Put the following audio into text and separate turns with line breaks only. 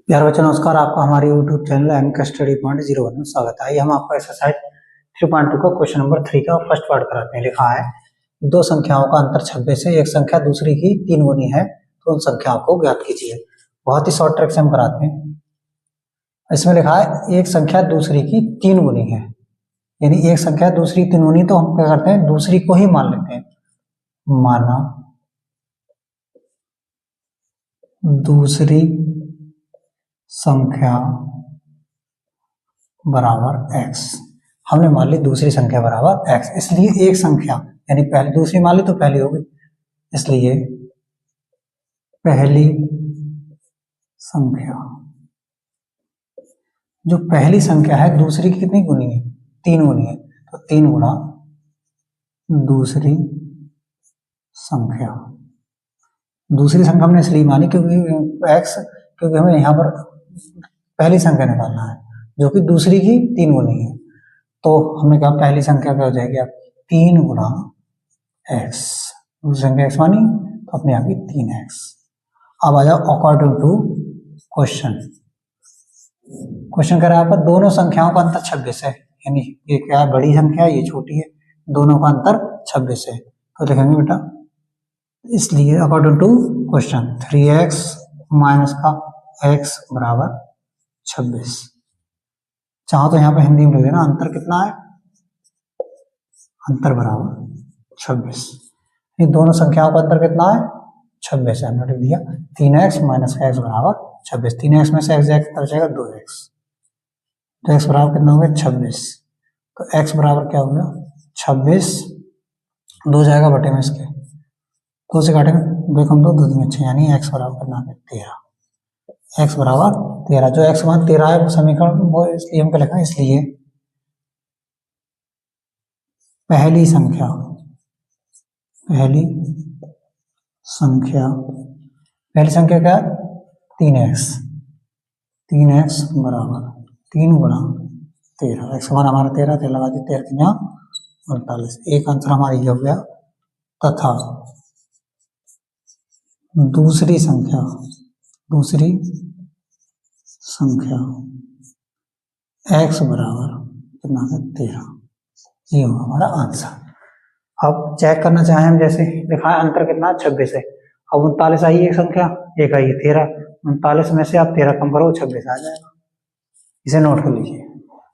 प्यारे बच्चों नमस्कार। आपका हमारे YouTube channel MK study point 01 में स्वागत है। हम आपको एक्सरसाइज 3.2 का क्वेश्चन नंबर 3 का फर्स्ट पार्ट कराते हैं। लिखा है दो संख्याओं का अंतर 26 है, एक संख्या दूसरी की 3 गुनी है, तो उन संख्याओं को ज्ञात कीजिए। बहुत ही शॉर्ट ट्रिक से हम कराते हैं। इसमें लिखा है एक संख्या दूसरी की 3 गुनी है, यानी एक संख्या दूसरी 3 गुनी, तो हम क्या करते हैं दूसरी को ही मान लेते हैं। माना दूसरी संख्या बराबर x, हमने मान ली दूसरी संख्या बराबर x, इसलिए एक संख्या यानी पहली दूसरी मान ली तो पहली होगी, इसलिए पहली संख्या, जो पहली संख्या है दूसरी की कितनी गुनी है 3 गुनी है, तो 3 गुना दूसरी संख्या। दूसरी संख्या हमने इसलिए मानी क्योंकि x, क्योंकि हमें यहाँ पर पहली संख्या निकालना है जो कि दूसरी की 3 गुनी है, तो हमने कहा पहली संख्या क्या हो जाएगी आप 3 गुना x, दूसरी संख्या x मानी तो अपने यहाँ की 3x। अब आ जाओ अकॉर्डिंग टू क्वेश्चन। क्वेश्चन कह रहा है आपका दोनों संख्याओं का अंतर 26 है, यानी ये क्या है बड़ी संख्या है ये छोटी है, दोनों का अंतर 26 है, तो देखेंगे बेटा इसलिए according to question 3x minus का x बराबर 26। चाहो तो यहाँ पे हिंदी में लिख देना अंतर कितना है, अंतर बराबर 26। ये दोनों संख्याओं का अंतर कितना है 26 है, हमने लिख दिया 3x माइनस का x बराबर 26। 3x में से x जाएगा जाएगा 2x, तो x बराबर कितना हो गया 26, तो x बराबर क्या हो गया 26, 2 जाएगा बटे में इसके, 2 से काटेंगे 2 कम 2 2 दूनी 6, यानी x बराबर कितना है 13। x बराबर 13, जो x मान 13 है वो समीकरण वो इसलिए हम क्या लिखा है, इसलिए पहली संख्या क्या है 3x बराबर 3 गुणा 13, x मान हमारा 13 थे, लगा दी 13 39, एक आंसर हमारा ये हो गया। तथा दूसरी संख्या x बराबर कितना है 13, ये होगा हमारा आंसर। अब चेक करना चाहें हम, जैसे लिखा है अंतर कितना 26 है, अब 39 आई एक संख्या, एक आई 13, 39 में से आप 13 कम करो 26 आ जाएगा, इसे नोट कर लीजिए।